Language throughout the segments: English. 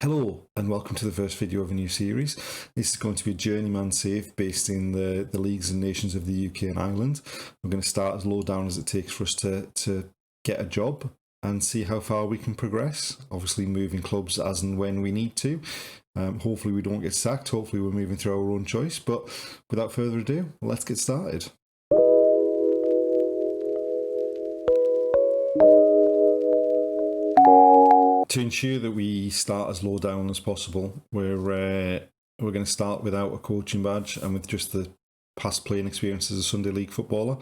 Hello and welcome to the first video of a new series. This is going to be a Journeyman save based in the leagues and nations of the UK and Ireland. We're going to start as low down as it takes for us to get a job and see how far we can progress. Obviously moving clubs as and when we need to. Hopefully we don't get sacked, hopefully we're moving through our own choice, but without further ado, let's get started. To ensure that we start as low down as possible, we're going to start without a coaching badge and with just the past playing experience as a Sunday League footballer.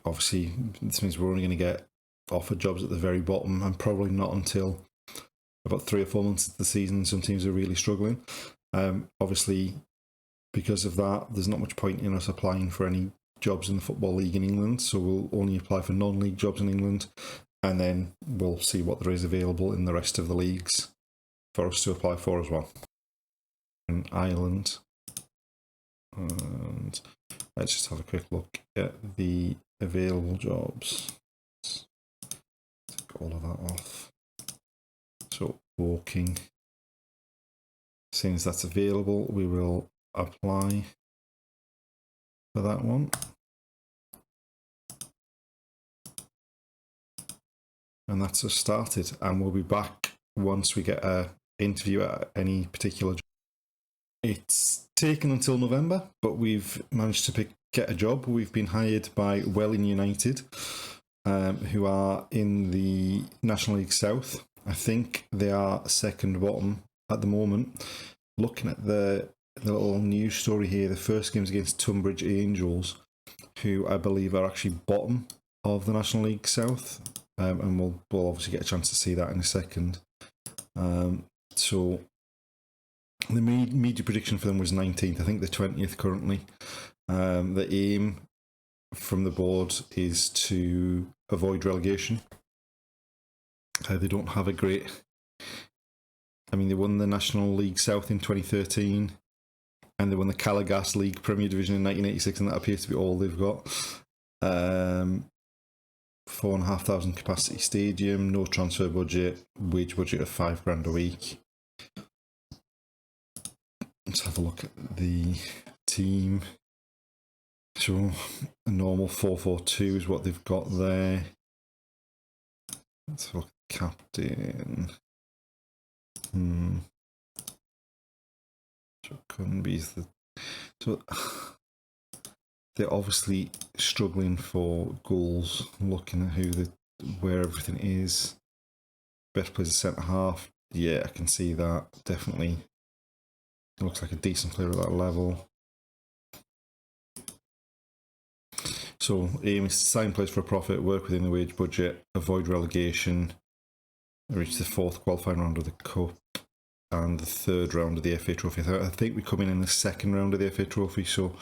Obviously, this means we're only going to get offered jobs at the very bottom, and probably not until about 3 or 4 months into the season. Some teams are really struggling. Obviously, because of that, there's not much point in us applying for any jobs in the Football League in England, so we'll only apply for non-league jobs in England. And then we'll see what there is available in the rest of the leagues for us to apply for as well. In Ireland. And let's just have a quick look at the available jobs. Take all of that off. So, walking. Since that's available, we will apply for that one. And that's us started, and we'll be back once we get an interview at any particular job. It's taken until November, but we've managed to get a job. We've been hired by Welling United, who are in the National League South. I think they are second bottom at the moment. Looking at the little news story here, the first game's against Tonbridge Angels, who I believe are actually bottom of the National League South. And we'll obviously get a chance to see that in a second. So the media prediction for them was 19th. I think they're 20th currently. The aim from the board is to avoid relegation. They don't have a great... I mean, they won the National League South in 2013, and they won the Calagas League Premier Division in 1986, and that appears to be all they've got. 4,500 capacity stadium, no transfer budget, wage budget of £5,000 a week. Let's have a look at the team. So a normal 4-4-2 is what they've got there. Let's have a look at the captain. So they're obviously struggling for goals, looking at where everything is. Best player centre half. Yeah, I can see that. Definitely. It looks like a decent player at that level. So, aim is to sign players for a profit, work within the wage budget, avoid relegation, reach the 4th qualifying round of the Cup, and the 3rd round of the FA Trophy. I think we come in the 2nd round of the FA Trophy, so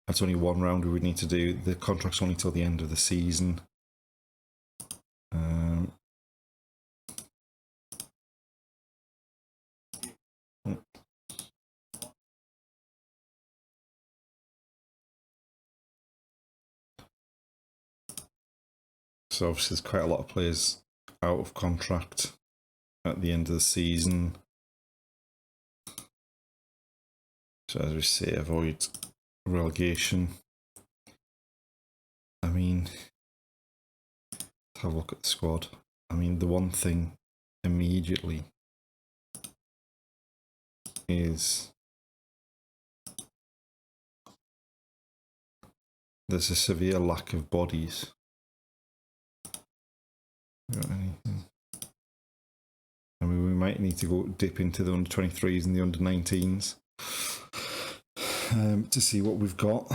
that's only 1 round we would need to do. The contract's only till the end of the season. So obviously there's quite a lot of players out of contract at the end of the season. So as we say, avoid relegation. I mean, let's have a look at the squad. I mean, the one thing immediately is there's a severe lack of bodies. I mean, we might need to go dip into the under-23s and the under-19s to see what we've got.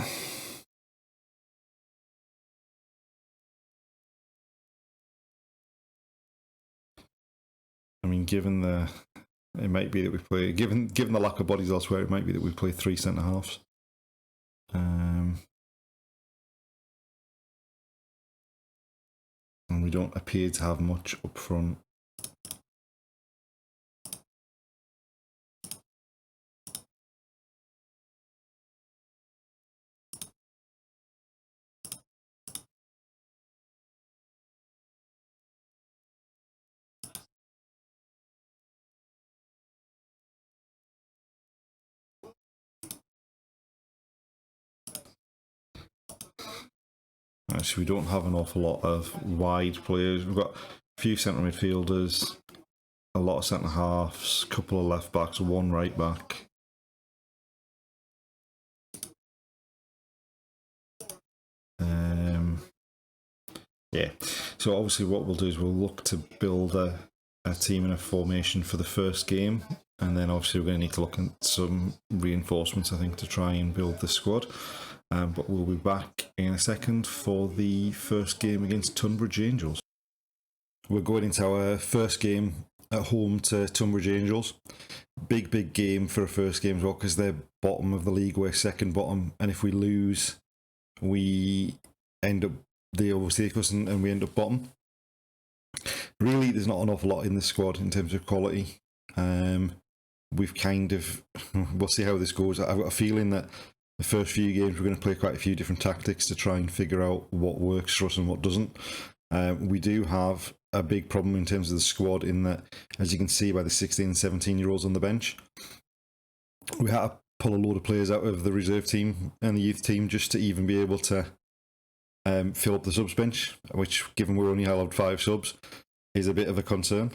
I mean, given it might be that we play, given the lack of bodies elsewhere, it might be that we play 3 centre halves. And we don't appear to have much up front. So we don't have an awful lot of wide players. We've got a few centre midfielders, a lot of centre halves, a couple of left backs, one right back. Yeah. So obviously, what we'll do is we'll look to build a team and a formation for the first game, and then obviously we're going to need to look at some reinforcements, I think, to try and build the squad. But we'll be back in a second for the first game against Tonbridge Angels. We're going into our first game at home to Tonbridge Angels. Big game for a first game as well, because they're bottom of the league, we're second bottom, and if we lose, we end up, they overtake us and we end up bottom. Really, there's not an awful lot in the squad in terms of quality. We've kind of, we'll see how this goes. I've got a feeling that the first few games we're going to play quite a few different tactics to try and figure out what works for us and what doesn't. We do have a big problem in terms of the squad in that, as you can see by the 16 and 17 year olds on the bench, we had to pull a load of players out of the reserve team and the youth team just to even be able to fill up the subs bench, which, given we're only allowed 5 subs, is a bit of a concern.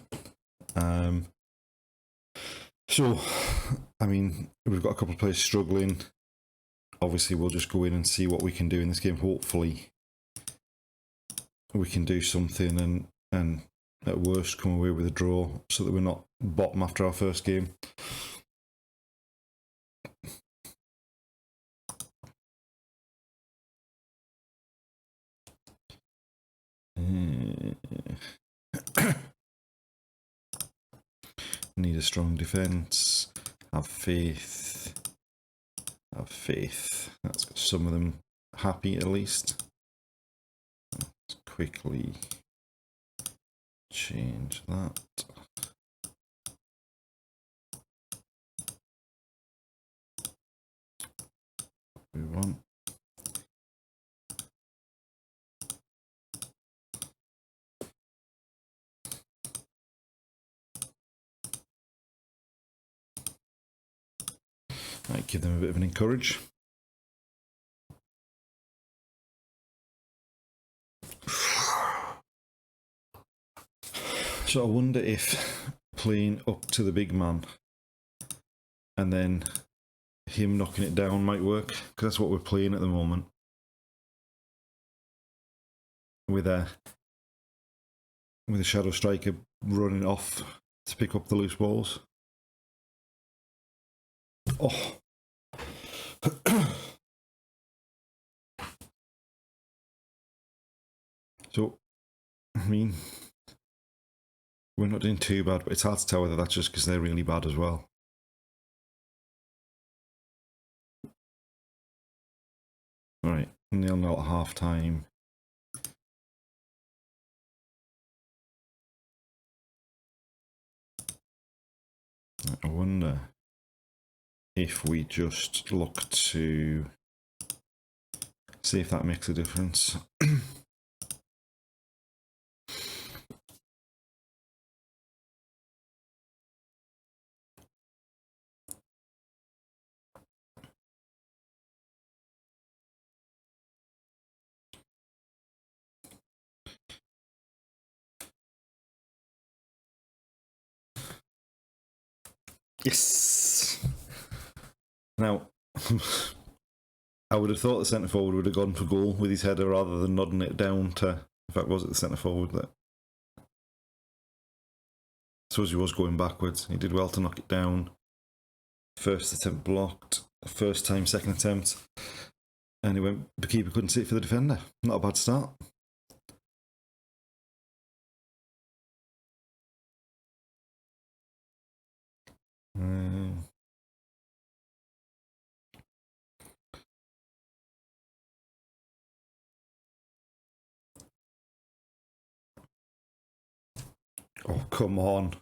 So, I mean, we've got a couple of players struggling. Obviously, we'll just go in and see what we can do in this game. Hopefully, we can do something and at worst come away with a draw so that we're not bottom after our first game. Need a strong defence. Have faith. Have faith. That's got some of them happy at least. Let's quickly change that. We want. Might give them a bit of an encourage. So I wonder if playing up to the big man and then him knocking it down might work, because that's what we're playing at the moment. With a shadow striker running off to pick up the loose balls. Oh. So, I mean, we're not doing too bad, but it's hard to tell whether that's just because they're really bad as well. Right, 0-0 at half time. I wonder if we just look to see if that makes a difference. Yes! Now, I would have thought the centre forward would have gone for goal with his header rather than nodding it down to, in fact, was it the centre forward that? I suppose he was going backwards. He did well to knock it down. First attempt blocked. First time, second attempt. And the keeper couldn't see it for the defender. Not a bad start. Oh, come on.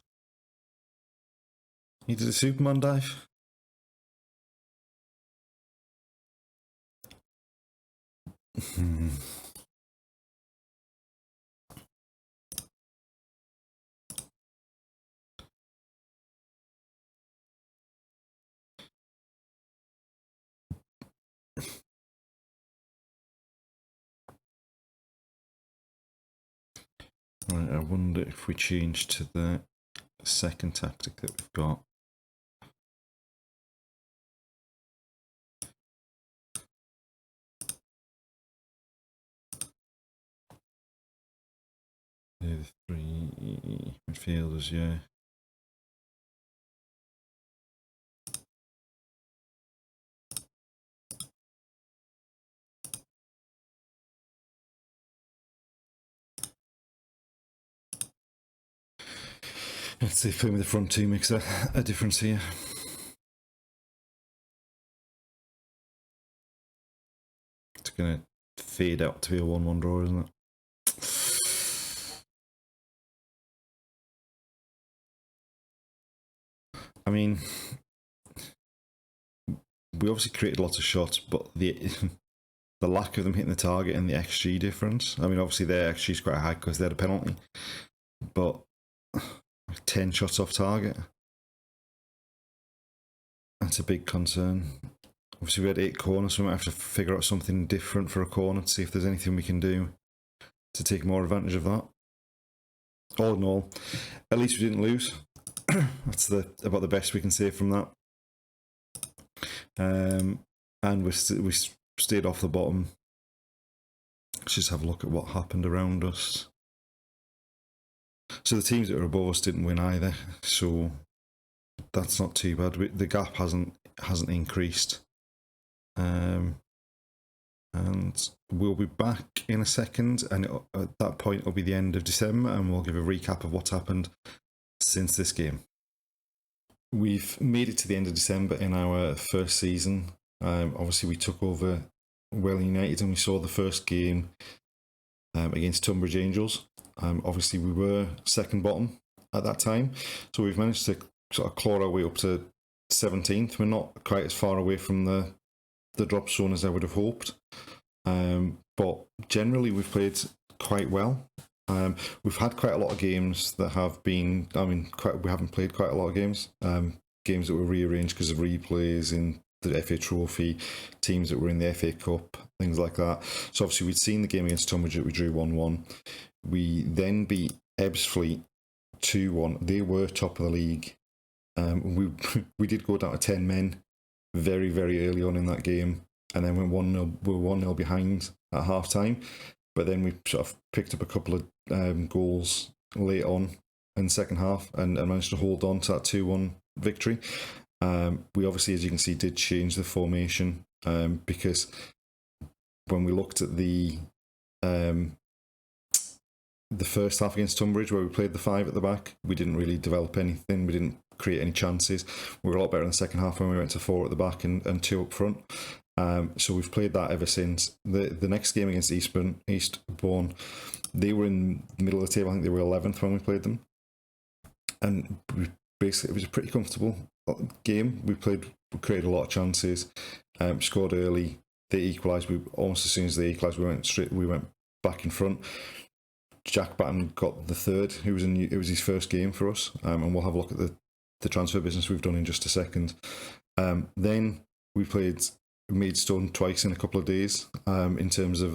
He did a Superman dive. Right, I wonder if we change to the second tactic that we've got. The three midfielders, yeah. Let's see if playing with the front two makes a difference here. It's going to fade out to be a 1-1 draw, isn't it? I mean, we obviously created lots of shots, but the lack of them hitting the target and the XG difference. I mean, obviously their XG is quite high because they had a penalty, but 10 shots off target. That's a big concern. Obviously we had 8 corners, so we might have to figure out something different for a corner to see if there's anything we can do to take more advantage of that. All in all, at least we didn't lose. That's about the best we can say from that. And we stayed off the bottom. Let's just have a look at what happened around us. So the teams that were above us didn't win either, so that's not too bad. The gap hasn't increased. And we'll be back in a second, and at that point it'll be the end of December, and we'll give a recap of what's happened since this game. We've made it to the end of December in our first season. Obviously we took over Welling United and we saw the first game against Tonbridge Angels. Obviously we were second bottom at that time, so we've managed to sort of claw our way up to 17th. We're not quite as far away from the drop zone as I would have hoped, but generally we've played quite well. We've had quite a lot of games that have been, we haven't played quite a lot of games, games that were rearranged because of replays in the FA Trophy, teams that were in the FA Cup, things like that. So obviously we'd seen the game against Tonbridge that we drew 1-1. We then beat Ebbsfleet 2-1. They were top of the league. We did go down to 10 men very, very early on in that game, and then we were 1-0 behind at half time. But then we sort of picked up a couple of goals late on in the second half and managed to hold on to that 2-1 victory. We obviously, as you can see, did change the formation because when we looked at the first half against Tonbridge, where we played the 5 at the back, we didn't really develop anything. We didn't create any chances. We were a lot better in the second half when we went to 4 at the back and 2 up front. So we've played that ever since. The next game against Eastbourne, they were in the middle of the table. I think they were 11th when we played them. And basically, it was a pretty comfortable game. We created a lot of chances, scored early. They equalised. Almost as soon as they equalised, we went back in front. Jack Batten got the third. It was his first game for us, and we'll have a look at the transfer business we've done in just a second. Then we played Maidstone twice in a couple of days. In terms of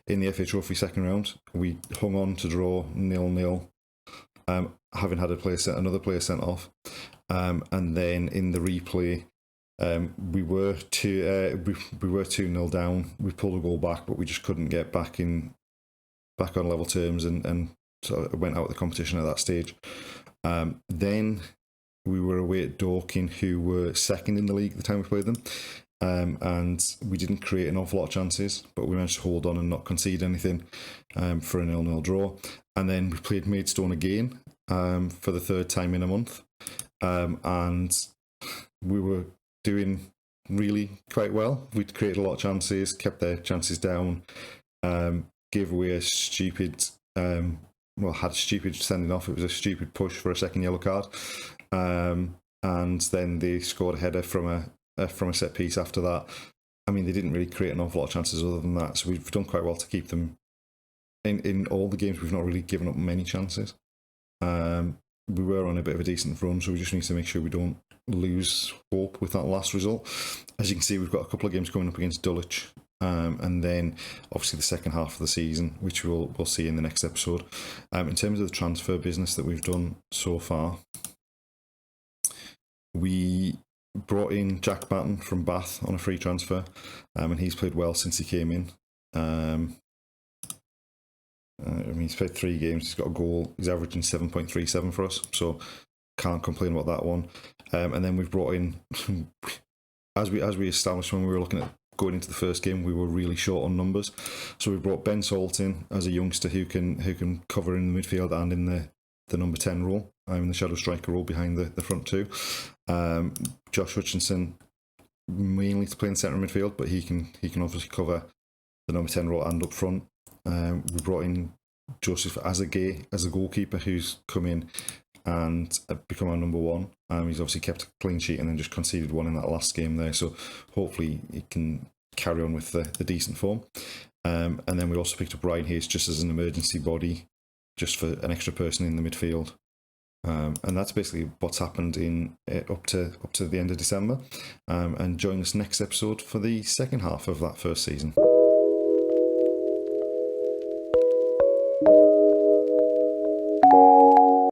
in the FA Trophy second round, we hung on to draw 0-0, having had another player sent off, and then in the replay, we were 2-0 down. We pulled a goal back, but we just couldn't get back on level terms, and sort of went out of the competition at that stage. Then we were away at Dorking, who were second in the league at the time we played them. And we didn't create an awful lot of chances, but we managed to hold on and not concede anything for a 0-0 draw. And then we played Maidstone again for the third time in a month, and we were doing really quite well. We'd created a lot of chances, kept their chances down, gave away a stupid, had stupid sending off. It was a stupid push for a second yellow card, and then they scored a header from a set piece after that. I mean, they didn't really create an awful lot of chances other than that, so we've done quite well to keep them in all the games. We've not really given up many chances. We were on a bit of a decent run, so we just need to make sure we don't lose hope with that last result. As you can see, we've got a couple of games coming up against Dulwich and then obviously the second half of the season, which we'll see in the next episode. In terms of the transfer business that we've done so far, we brought in Jack Batten from Bath on a free transfer, and he's played well since he came in. He's played 3 games, he's got a goal, he's averaging 7.37 for us, so can't complain about that one. And then we've brought in, as we established when we were looking at going into the first game, we were really short on numbers, so we brought Ben Salt in as a youngster who can cover in the midfield and in the number 10 role, in the shadow striker role behind the front two. Josh Hutchinson mainly to play in centre midfield, but he can obviously cover the number 10 role and up front. We brought in Joseph Azagay as a goalkeeper, who's come in and become our number 1. He's obviously kept a clean sheet and then just conceded one in that last game there, so hopefully he can carry on with the decent form. And then we also picked up Ryan Hayes just as an emergency body, just for an extra person in the midfield. And that's basically what's happened in up to the end of December. And join us next episode for the second half of that first season.